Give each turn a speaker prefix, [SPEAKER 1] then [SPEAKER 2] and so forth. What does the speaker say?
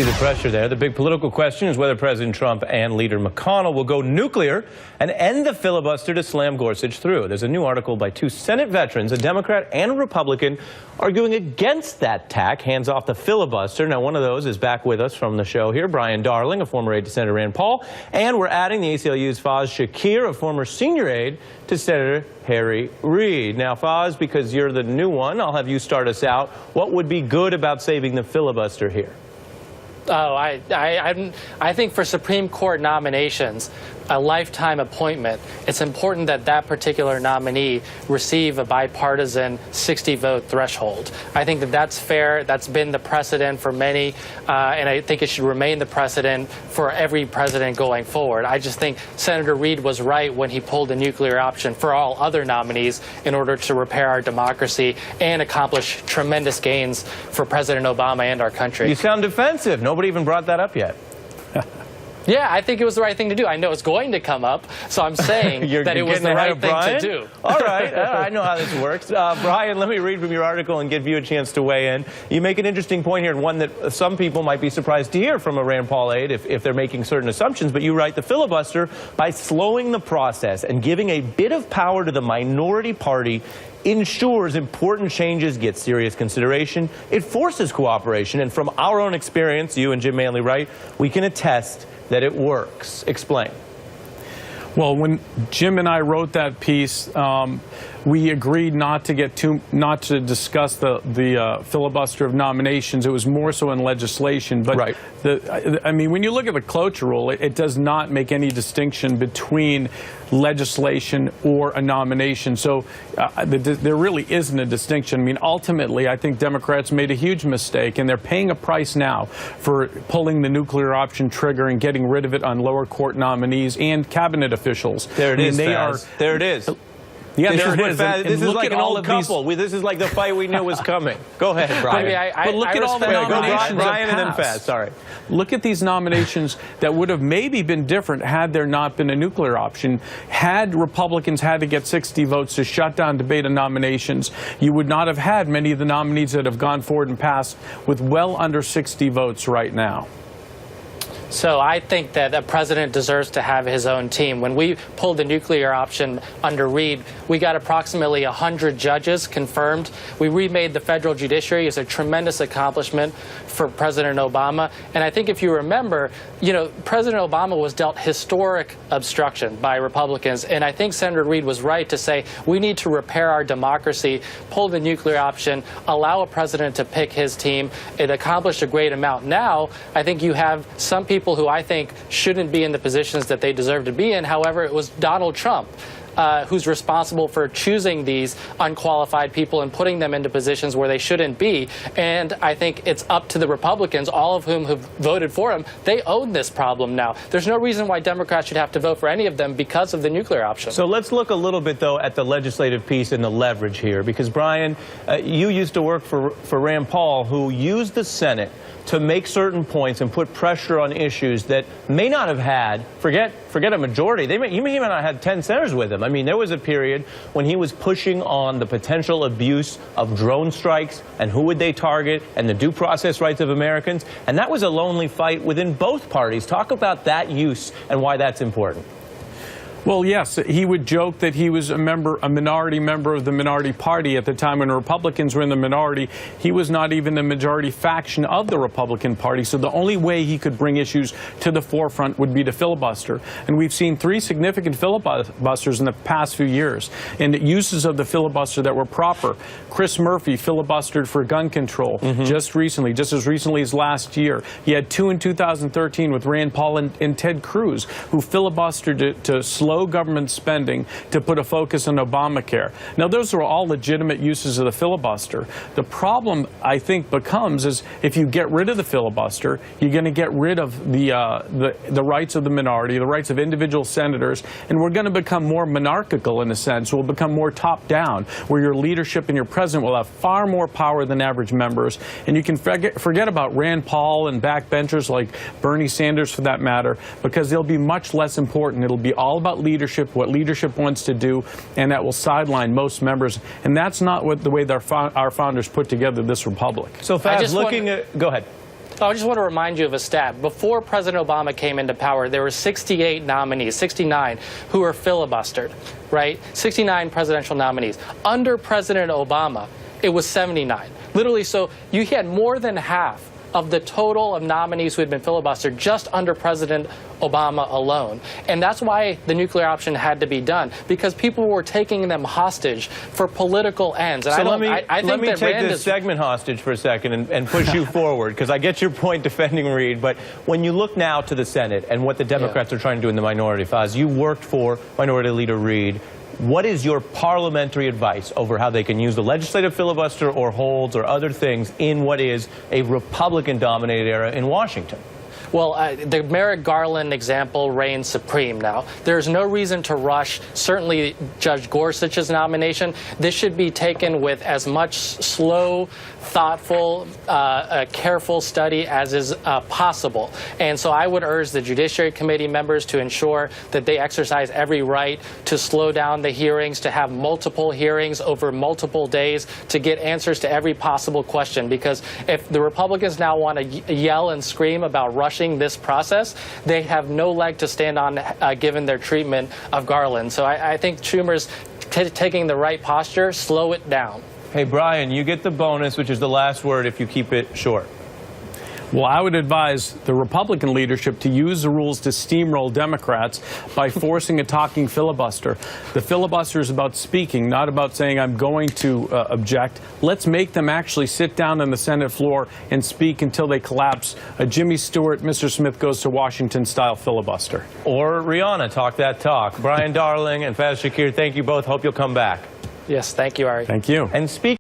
[SPEAKER 1] See the pressure there. The big political question is whether President Trump and Leader McConnell will go nuclear and end the filibuster to slam Gorsuch through. There's a new article by two Senate veterans, a Democrat and a Republican, arguing against that tack, hands off the filibuster. Now, one of those is back with us from the show here, Brian Darling, a former aide to Senator Rand Paul, and we're adding the ACLU's Faiz Shakir, a former senior aide to Senator Harry Reid. Now, Faiz, because you're the new one, I'll have you start us out. What would be good about saving the filibuster here?
[SPEAKER 2] Oh, I think for Supreme Court nominations, a lifetime appointment, it's important that that particular nominee receive a bipartisan 60-vote threshold. I think that that's fair. That's been the precedent for many, and I think it should remain the precedent for every president going forward. I just think Senator Reid was right when he pulled the nuclear option for all other nominees in order to repair our democracy and accomplish tremendous gains for President Obama and our country.
[SPEAKER 1] You sound defensive. Nobody even brought that up yet.
[SPEAKER 2] Yeah, I think it was the right thing to do. I know it's going to come up, so I'm saying that it was the right thing to do.
[SPEAKER 1] All right, I know how this works. Brian, let me read from your article and give you a chance to weigh in. You make an interesting point here, and one that some people might be surprised to hear from a Rand Paul aide if they're making certain assumptions, but you write the filibuster, by slowing the process and giving a bit of power to the minority party, ensures important changes get serious consideration. It forces cooperation, and from our own experience, you and Jim Manley write, we can attest that it works. Explain.
[SPEAKER 3] Well, when Jim and I wrote that piece, we agreed not to discuss the filibuster of nominations. It was more so in legislation. But
[SPEAKER 1] right.
[SPEAKER 3] I mean, when you look at the cloture rule, it does not make any distinction between legislation or a nomination. So there really isn't a distinction. I mean, ultimately, I think Democrats made a huge mistake, and they're paying a price now for pulling the nuclear option trigger and getting rid of it on lower court nominees and cabinet officials.
[SPEAKER 1] There it is, there it is.
[SPEAKER 3] Yeah,
[SPEAKER 1] this is like an old couple. This is like the fight we knew was coming. Go ahead, Brian.
[SPEAKER 3] But look at all the nominations.
[SPEAKER 1] Brian and then Faiz. Sorry.
[SPEAKER 3] Look at these nominations that would have maybe been different had there not been a nuclear option. Had Republicans had to get 60 votes to shut down debate on nominations, you would not have had many of the nominees that have gone forward and passed with well under 60 votes right now.
[SPEAKER 2] So I think that a president deserves to have his own team. When we pulled the nuclear option under Reid, we got approximately 100 judges confirmed. We remade the federal judiciary. It's a tremendous accomplishment for President Obama. And I think if you remember, you know, President Obama was dealt historic obstruction by Republicans. And I think Senator Reid was right to say we need to repair our democracy, pull the nuclear option, allow a president to pick his team. It accomplished a great amount. Now, I think you have some people who I think shouldn't be in the positions that they deserve to be in. However, it was Donald Trump who's responsible for choosing these unqualified people and putting them into positions where they shouldn't be. And I think it's up to the Republicans, all of whom have voted for him. They own this problem now. There's no reason why Democrats should have to vote for any of them because of the nuclear option.
[SPEAKER 1] So let's look a little bit, though, at the legislative piece and the leverage here. Because, Brian, you used to work for Rand Paul, who used the Senate to make certain points and put pressure on issues that may not have had, forget a majority, he may not have had 10 senators with him. I mean, there was a period when he was pushing on the potential abuse of drone strikes and who would they target and the due process rights of Americans, and that was a lonely fight within both parties. Talk about that use and why that's important.
[SPEAKER 3] Well, yes, he would joke that he was a minority member of the minority party at the time when Republicans were in the minority. He was not even the majority faction of the Republican Party, so the only way he could bring issues to the forefront would be to filibuster. And we've seen 3 significant filibusters in the past few years, and uses of the filibuster that were proper. Chris Murphy filibustered for gun control just recently, just as recently as last year. He had 2 in 2013 with Rand Paul and Ted Cruz, who filibustered to slow government spending to put a focus on Obamacare. Now, those are all legitimate uses of the filibuster. The problem, I think, becomes is if you get rid of the filibuster, you're going to get rid of the rights of the minority, the rights of individual senators, and we're going to become more monarchical in a sense. We'll become more top-down, where your leadership and your president will have far more power than average members, and you can forget about Rand Paul and backbenchers like Bernie Sanders, for that matter, because they'll be much less important. It'll be all about leadership, what leadership wants to do, and that will sideline most members. And that's not the way that our founders put together this republic.
[SPEAKER 1] So, Faiz, go ahead.
[SPEAKER 2] I just want to remind you of a stat. Before President Obama came into power, there were 68 nominees, 69, who were filibustered, right? 69 presidential nominees. Under President Obama, it was 79. Literally, so you had more than half of the total of nominees who had been filibustered just under President Obama alone. And that's why the nuclear option had to be done, because people were taking them hostage for political ends. And
[SPEAKER 1] so
[SPEAKER 2] let
[SPEAKER 1] me take this segment hostage for a second and push you forward, because I get your point defending Reid. But when you look now to the Senate and what the Democrats are trying to do in the minority, Faiz, you worked for Minority Leader Reid. What is your parliamentary advice over how they can use the legislative filibuster or holds or other things in what is a Republican-dominated era in Washington?
[SPEAKER 2] Well, the Merrick Garland example reigns supreme now. There's no reason to rush, certainly Judge Gorsuch's nomination. This should be taken with as much slow, thoughtful, careful study as is possible. And so I would urge the Judiciary Committee members to ensure that they exercise every right to slow down the hearings, to have multiple hearings over multiple days, to get answers to every possible question. Because if the Republicans now want to yell and scream about rushing this process, they have no leg to stand on given their treatment of Garland. So I think Schumer's taking the right posture. Slow it down.
[SPEAKER 1] Hey, Brian, you get the bonus, which is the last word if you keep it short.
[SPEAKER 3] Well, I would advise the Republican leadership to use the rules to steamroll Democrats by forcing a talking filibuster. The filibuster is about speaking, not about saying I'm going to object. Let's make them actually sit down on the Senate floor and speak until they collapse. A Jimmy Stewart, Mr. Smith goes to Washington-style filibuster.
[SPEAKER 1] Or Rihanna, talk that talk. Brian Darling and Faiz Shakir, thank you both. Hope you'll come back.
[SPEAKER 2] Yes, thank you, Ari.
[SPEAKER 3] Thank you.
[SPEAKER 1] And speak.